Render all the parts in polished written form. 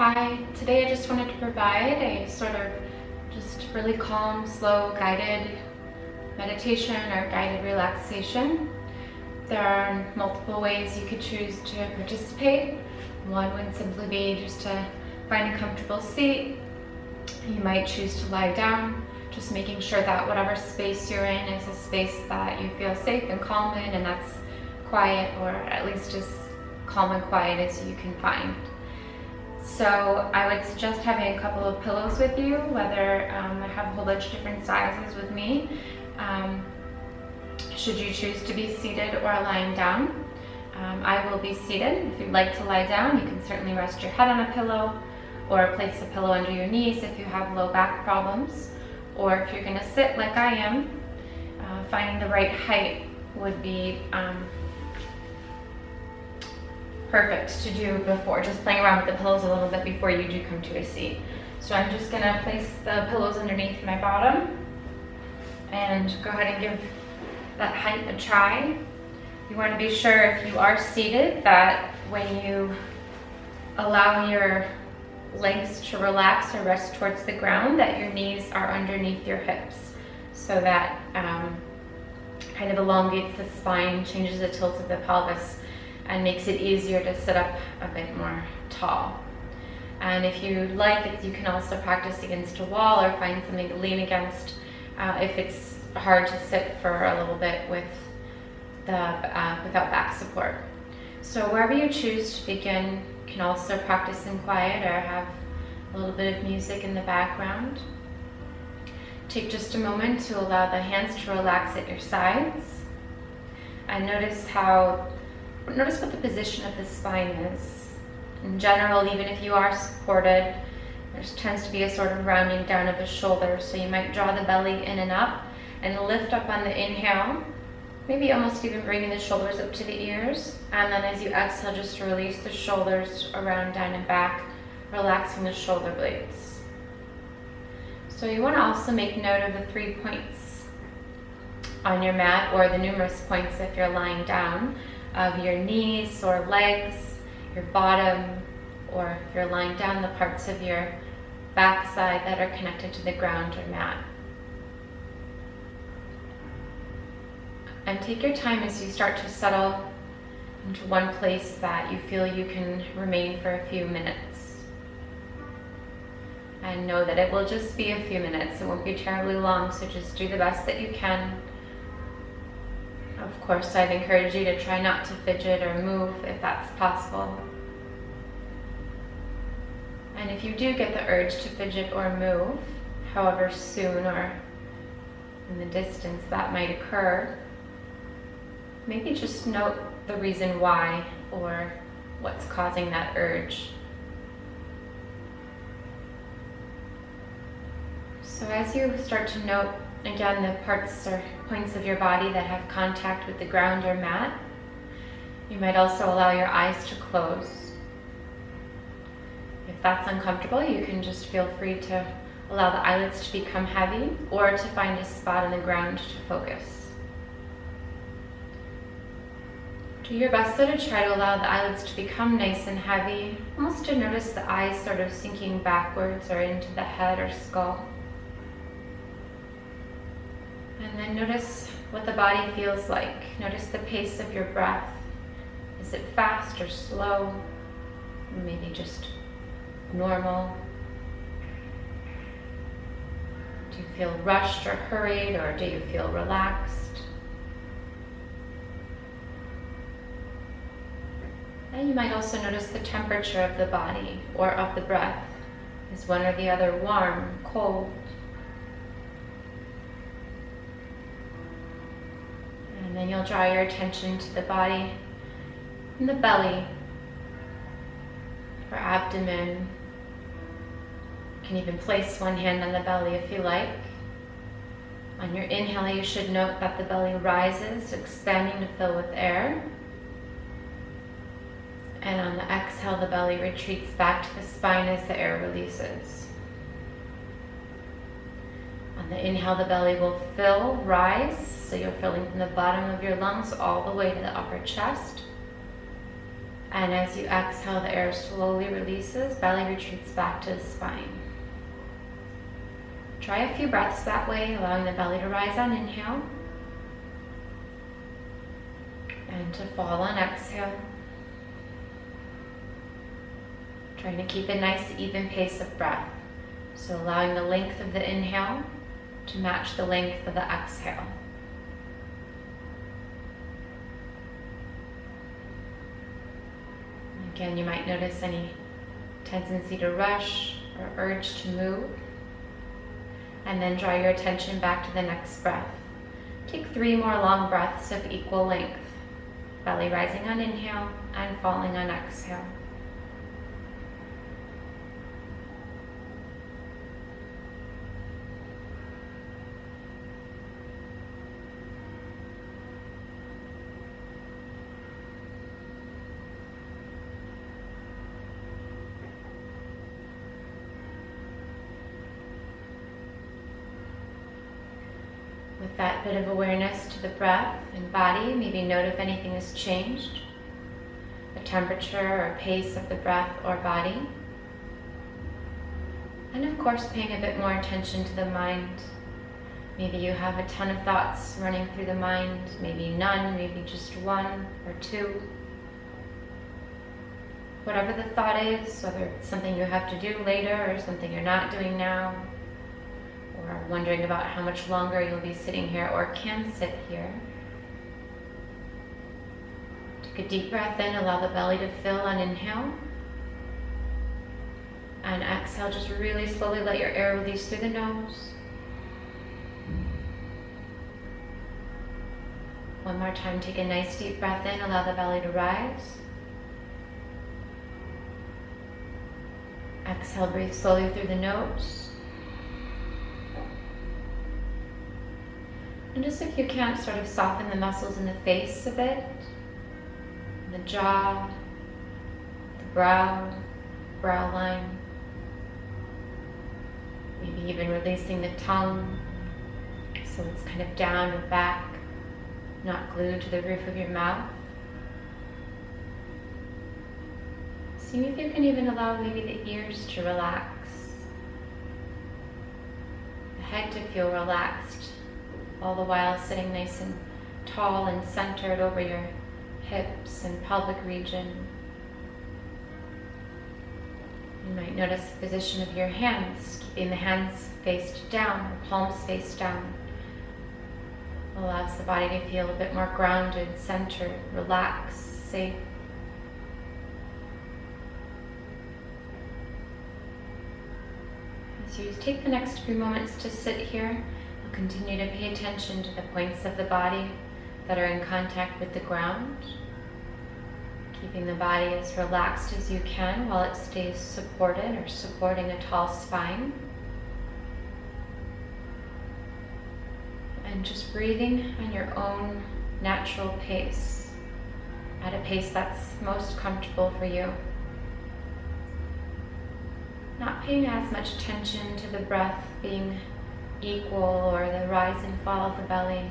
Hi, today I just wanted to provide a sort of just really calm, slow, guided meditation or guided relaxation. There are multiple ways you could choose to participate. One would simply be just to find a comfortable seat. You might choose to lie down, just making sure that whatever space you're in is a space that you feel safe and calm in, and that's quiet, or at least as calm and quiet as you can find. So I would suggest having a couple of pillows with you, whether I have a whole bunch of different sizes with me. Should you choose to be seated or lying down, I will be seated. If you'd like to lie down, you can certainly rest your head on a pillow or place a pillow under your knees if you have low back problems. Or if you're going to sit like I am, finding the right height would be perfect to do before, just playing around with the pillows a little bit before you do come to a seat. So I'm just going to place the pillows underneath my bottom and go ahead and give that height a try. You want to be sure, if you are seated, that when you allow your legs to relax or rest towards the ground, that your knees are underneath your hips, so that kind of elongates the spine, changes the tilt of the pelvis, and makes it easier to sit up a bit more tall. And if you like it, you can also practice against a wall or find something to lean against if it's hard to sit for a little bit with without back support. So wherever you choose to begin, you can also practice in quiet or have a little bit of music in the background. Take just a moment to allow the hands to relax at your sides, and notice what the position of the spine is. In general, even if you are supported, there tends to be a sort of rounding down of the shoulders, so you might draw the belly in and up and lift up on the inhale, maybe almost even bringing the shoulders up to the ears, and then as you exhale, just release the shoulders around, down and back, relaxing the shoulder blades. So you want to also make note of the 3 points on your mat, or the numerous points if you're lying down, of your knees or legs, your bottom, or if you're lying down, the parts of your backside that are connected to the ground or mat. And take your time as you start to settle into one place that you feel you can remain for a few minutes. And know that it will just be a few minutes. It won't be terribly long, so just do the best that you can. Of course, I'd encourage you to try not to fidget or move if that's possible. And if you do get the urge to fidget or move, however soon or in the distance that might occur, maybe just note the reason why or what's causing that urge. So as you start to note again the parts or points of your body that have contact with the ground or mat, you might also allow your eyes to close. If that's uncomfortable, you can just feel free to allow the eyelids to become heavy, or to find a spot on the ground to focus. Do your best so to try to allow the eyelids to become nice and heavy, almost to notice the eyes sort of sinking backwards or into the head or skull. And then notice what the body feels like. Notice the pace of your breath. Is it fast or slow? Or maybe just normal? Do you feel rushed or hurried, or do you feel relaxed? And you might also notice the temperature of the body or of the breath. Is one or the other warm, cold? And then you'll draw your attention to the body and the belly or abdomen. You can even place one hand on the belly if you like. On your inhale, you should note that the belly rises, expanding to fill with air. And on the exhale, the belly retreats back to the spine as the air releases. On the inhale, the belly will fill, rise, so you're filling from the bottom of your lungs all the way to the upper chest. And as you exhale, the air slowly releases, belly retreats back to the spine. Try a few breaths that way, allowing the belly to rise on inhale and to fall on exhale. Trying to keep a nice even pace of breath. So allowing the length of the inhale to match the length of the exhale. Again, you might notice any tendency to rush or urge to move. And then draw your attention back to the next breath. Take 3 more long breaths of equal length. Belly rising on inhale and falling on exhale. With that bit of awareness to the breath and body, maybe note if anything has changed. The temperature or pace of the breath or body. And of course, paying a bit more attention to the mind. Maybe you have a ton of thoughts running through the mind, maybe none, maybe just 1 or 2. Whatever the thought is, whether it's something you have to do later or something you're not doing now, or wondering about how much longer you'll be sitting here or can sit here. Take a deep breath in, allow the belly to fill on inhale. And exhale, just really slowly let your air release through the nose. One more time, take a nice deep breath in, allow the belly to rise. Exhale, breathe slowly through the nose. And just if you can, sort of soften the muscles in the face a bit, the jaw, the brow line, maybe even releasing the tongue so it's kind of down or back, not glued to the roof of your mouth. See if you can even allow maybe the ears to relax, the head to feel relaxed, all the while sitting nice and tall and centered over your hips and pelvic region. You might notice the position of your hands, keeping the hands faced down, or palms faced down. Allows the body to feel a bit more grounded, centered, relaxed, safe. As you take the next few moments to sit here, continue to pay attention to the points of the body that are in contact with the ground, keeping the body as relaxed as you can while it stays supported or supporting a tall spine. And just breathing on your own natural pace, at a pace that's most comfortable for you. Not paying as much attention to the breath being equal or the rise and fall of the belly,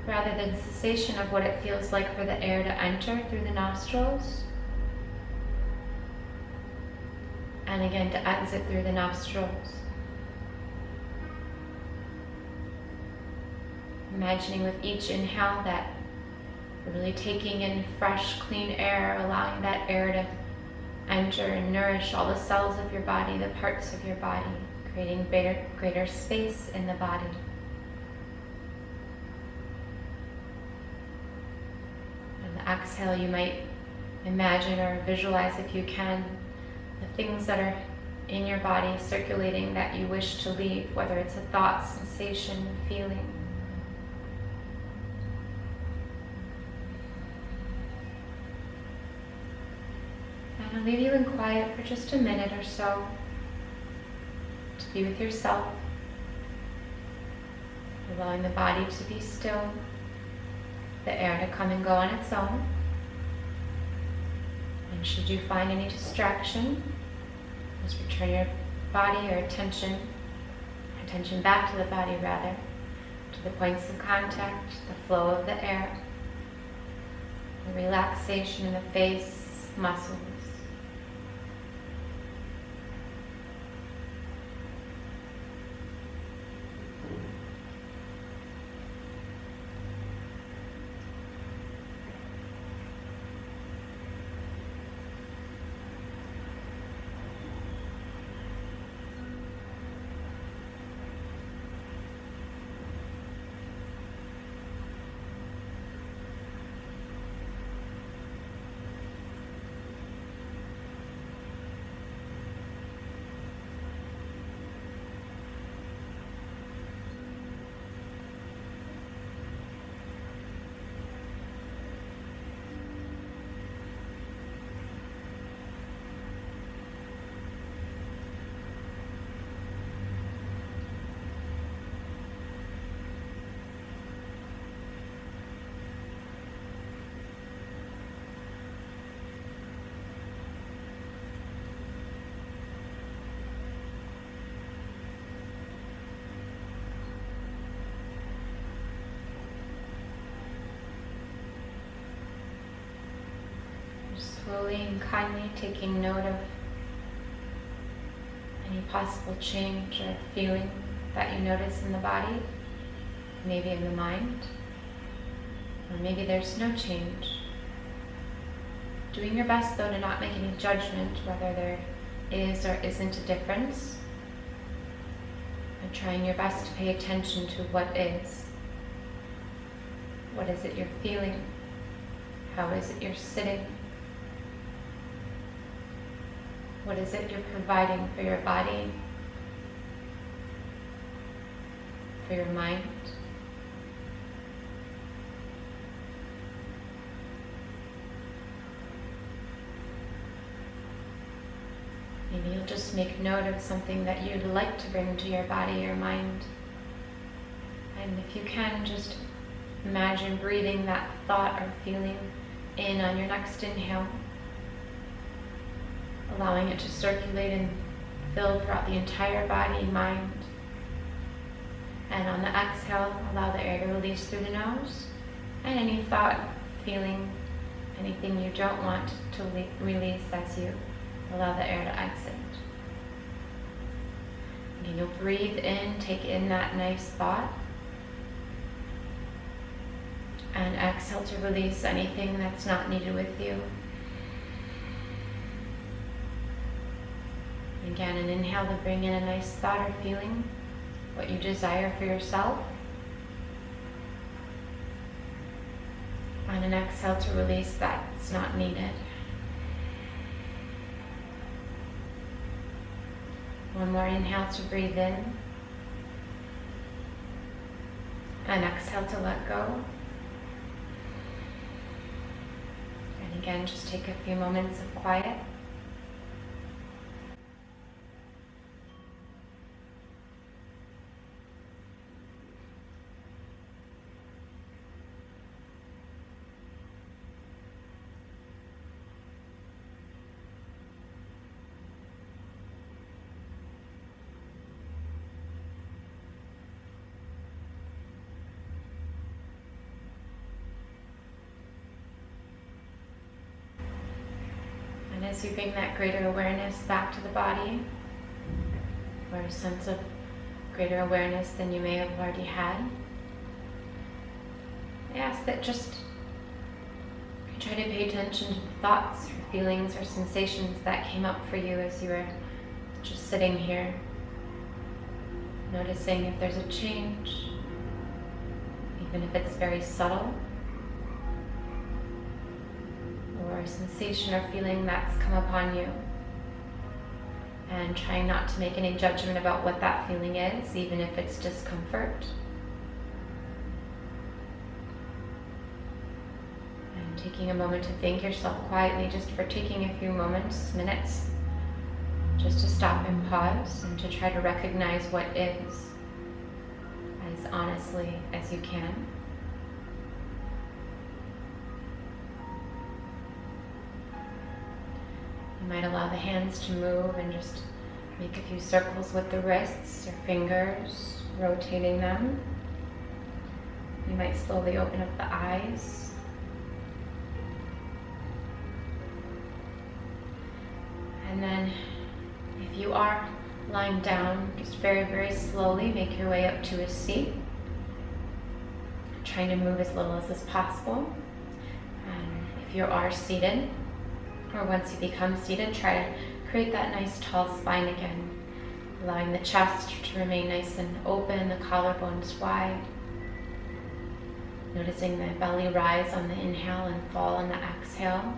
rather than cessation of what it feels like for the air to enter through the nostrils and again to exit through the nostrils. Imagining with each inhale that you're really taking in fresh, clean air, allowing that air to enter and nourish all the cells of your body, the parts of your body, creating greater space in the body. On the exhale, you might imagine or visualize, if you can, the things that are in your body circulating that you wish to leave, whether it's a thought, sensation, feeling. And I'll leave you in quiet for just a minute or so, to be with yourself, allowing the body to be still, the air to come and go on its own. And should you find any distraction, just return your body or attention back to the body rather, to the points of contact, the flow of the air. the relaxation in the face muscles. Slowly and kindly taking note of any possible change or feeling that you notice in the body, maybe in the mind, or maybe there's no change. Doing your best though to not make any judgment whether there is or isn't a difference, and trying your best to pay attention to what is. What is it you're feeling? How is it you're sitting? What is it you're providing for your body, for your mind? Maybe you'll just make note of something that you'd like to bring to your body or mind. And if you can, just imagine breathing that thought or feeling in on your next inhale, allowing it to circulate and fill throughout the entire body and mind. And on the exhale, allow the air to release through the nose. And any thought, feeling, anything you don't want to release as you allow the air to exit. And you'll breathe in, take in that nice thought. And exhale to release anything that's not needed with you. Again, an inhale to bring in a nice thought or feeling, what you desire for yourself. And an exhale to release that's not needed. One more inhale to breathe in. And exhale to let go. And again, just take a few moments of quiet. As you bring that greater awareness back to the body, or a sense of greater awareness than you may have already had, I ask that just you try to pay attention to the thoughts or feelings or sensations that came up for you as you were just sitting here, noticing if there's a change, even if it's very subtle, or a sensation or feeling that's come upon you, and trying not to make any judgment about what that feeling is, even if it's discomfort. And taking a moment to thank yourself quietly just for taking a few moments, minutes, just to stop and pause and to try to recognize what is as honestly as you can. You might allow the hands to move and just make a few circles with the wrists or fingers, rotating them. You might slowly open up the eyes. And then if you are lying down, just very, very slowly make your way up to a seat. Trying to move as little as is possible. And if you are seated, or once you become seated, try to create that nice tall spine again, allowing the chest to remain nice and open, the collarbones wide. Noticing the belly rise on the inhale and fall on the exhale.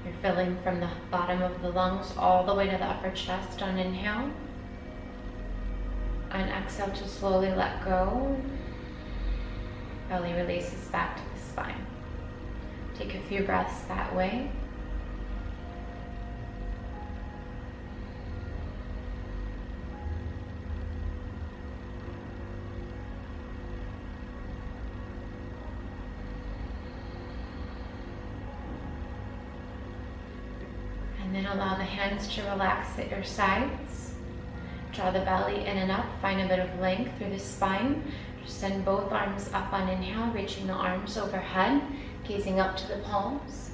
You're filling from the bottom of the lungs all the way to the upper chest on inhale. On exhale to slowly let go. Belly releases back to the spine. Take a few breaths that way. And then allow the hands to relax at your sides. Draw the belly in and up, find a bit of length through the spine. Just send both arms up on inhale, reaching the arms overhead, gazing up to the palms.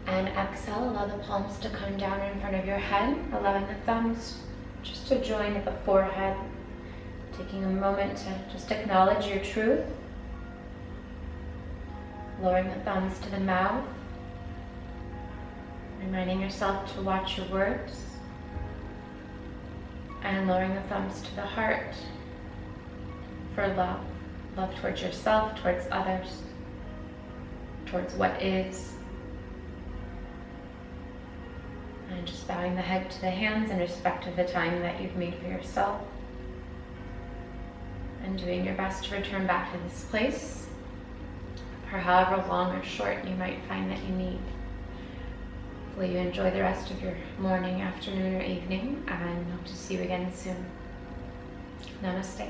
And exhale, allow the palms to come down in front of your head, allowing the thumbs just to join at the forehead. Taking a moment to just acknowledge your truth. Lowering the thumbs to the mouth. Reminding yourself to watch your words. And lowering the thumbs to the heart for love. Love towards yourself, towards others, towards what is. And just bowing the head to the hands in respect of the time that you've made for yourself. And doing your best to return back to this place for however long or short you might find that you need. Hopefully you enjoy the rest of your morning, afternoon, or evening, and hope to see you again soon. Namaste.